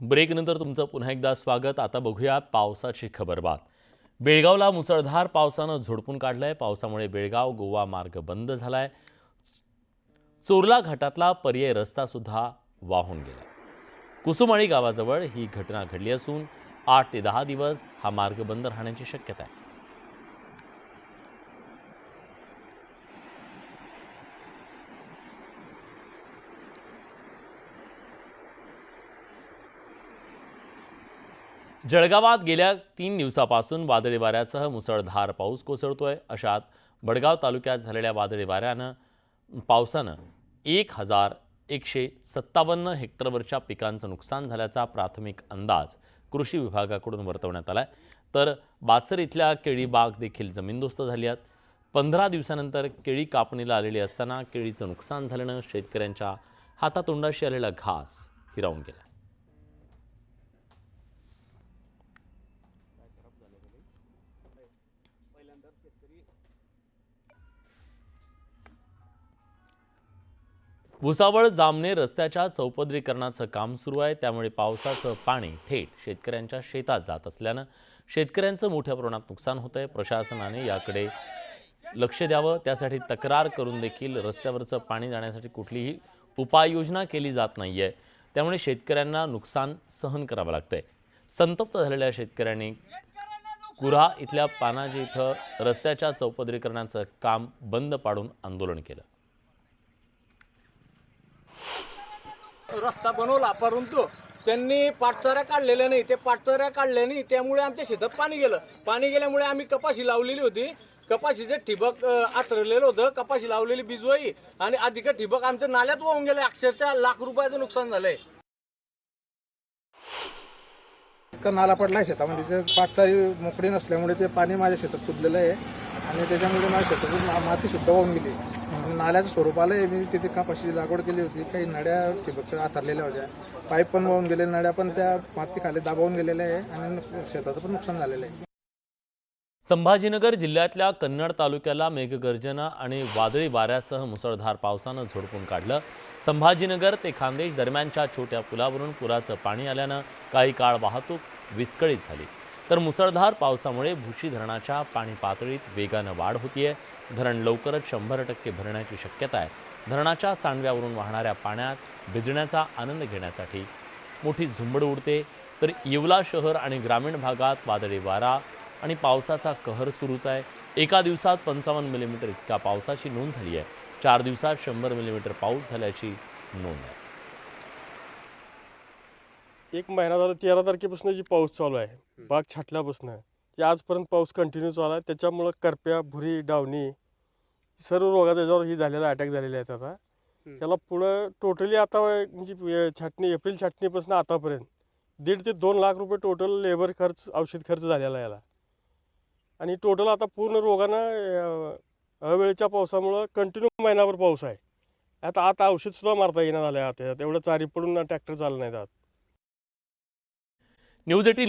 ब्रेकनंतर तुमचं पुन्हा एकदा स्वागत। आता बघूया पावसाची खबरबात। बेळगावला मुसळधार पावसानं झोडपून काढलंय। पावसामुळे बेळगाव गोवा मार्ग बंद झालाय। चोरला घाटातला पर्यायी रस्ता सुद्धा वाहून गेला। कुसुमाळी गावाजवळ ही घटना घडली असून 8 ते 10 दिवस हा मार्ग बंद राहण्याची शक्यता आहे। जळगावात गेल्या 3 दिवसापासून वादळी वाऱ्यासह मुसळधार पाऊस कोसळतोय। अशात बडगाव तालुक्यात झालेल्या वादळी पावसानं 1157 हेक्टरवरच्या पिकांचं नुकसान झाल्याचा प्राथमिक अंदाज कृषी विभागाकडून वर्तवण्यात आलाय। तर बाचर इथल्या केळी बाग देखील जमीनदोस्त झाली आहेत। 15 दिवसानंतर केळी कापणीला आलेली असताना केळीचं नुकसान झाल्यानं शेतकऱ्यांच्या हातातोंडाशी आलेला घास हिरावून गेला। भुसावळ जामने रस्त्याच्या चौपदरीकरणाचं काम सुरू आहे। त्यामुळे पावसाचं पाणी थेट शेतकऱ्यांच्या शेतात जात असल्यानं शेतकऱ्यांचं मोठ्या प्रमाणात नुकसान होतंय। प्रशासनाने याकडे लक्ष द्यावं, त्यासाठी तक्रार करून देखील रस्त्यावरचं पाणी जाण्यासाठी कुठलीही उपाययोजना केली जात नाहीये। त्यामुळे शेतकऱ्यांना नुकसान सहन करावं लागतंय। संतप्त झालेल्या शेतकऱ्यांनी कुऱ्हा इथल्या पानाजी इथं रस्त्याच्या चौपदरीकरणाचं काम बंद पाडून आंदोलन केलं। रस्ता बनवला, परंतु त्यांनी पाटचऱ्या काढलेल्या नाही। ते पाटचऱ्या काढल्या नाही, त्यामुळे आमच्या शेतात पाणी गेलं। पाणी गेल्यामुळे आम्ही कपाशी लावलेली होती, कपाशीचे ठिबक आतरलेलं होतं, कपाशी लावलेली बिजवाई आणि अधिक ठिबक आमच्या नाल्यात वाहून गेले। अक्षरशः लाख रुपयाचं नुकसान झालंय। नाला पडलाय शेतामध्ये, ते पाटचारी मोकळी नसल्यामुळे ते पाणी माझ्या शेतात कुदलेलं आहे आणि त्याच्यामुळे माझ्या शेतातून माती सुद्धा वाहून गेली आणि नाल्याचं स्वरूप आलंय। मी तिथे कपाशी लागवड केली होती, काही नड्या ठिबकच्या आथरलेल्या होत्या, पाईप पण वाहून गेले, नड्या पण त्या माती खाली दाबावून गेलेल्या आहे आणि शेताचं पण नुकसान झालेलं आहे। संभाजीनगर जिल्ह्यातल्या कन्नड तालुक्याला मेघगर्जना आणि वादळी वाऱ्यासह मुसळधार पावसानं झोडपून काढलं। संभाजीनगर ते खान्देश दरम्यानच्या छोट्या पुलावरून पुराचं पाणी आल्यानं काही काळ वाहतूक विस्कळीत झाली। तर मुसळधार पावसामुळे भुशी धरणाच्या पाणी पातळीत वेगानं वाढ होतीये। धरण लवकरच 100% भरण्याची शक्यता आहे। धरणाच्या सांडव्यावरून वाहणाऱ्या पाण्यात भिजण्याचा आनंद घेण्यासाठी मोठी झुंबड उडते। तर येवला शहर आणि ग्रामीण भागात वादळी वारा आणि पावसाचा कहर सुरूच आहे। एका दिवसात 55 मिलीमीटर इतका पावसाची नोंद झाली आहे। 4 दिवसात 100 मिलीमीटर पाऊस झाल्याची नोंद आहे। एक महिना झाला 13 तारखेपासून जी पाऊस चालू आहे, बाग छाटल्यापासून की आजपर्यंत पाऊस कंटिन्यू चालू आहे। त्याच्यामुळं करप्या, भुरी, डावणी सर्व रोगाचा याच्यावर ही झालेला अटॅक झालेले आहेत। आता त्याला पुढं टोटली आता म्हणजे छाटणी एप्रिल छाटणीपासून आतापर्यंत 1.5 ते 2 लाख रुपये टोटल लेबर खर्च, औषध खर्च झालेला आहे याला। आणि टोटल आता पूर्ण रोगानं अवेळेच्या पावसामुळं कंटिन्यू महिनाभर पाऊस आहे। आता औषधसुद्धा मारता येणार झालं आहे। आता एवढं चारी पडून ट्रॅक्टर चालू नाही जात। न्यूज 18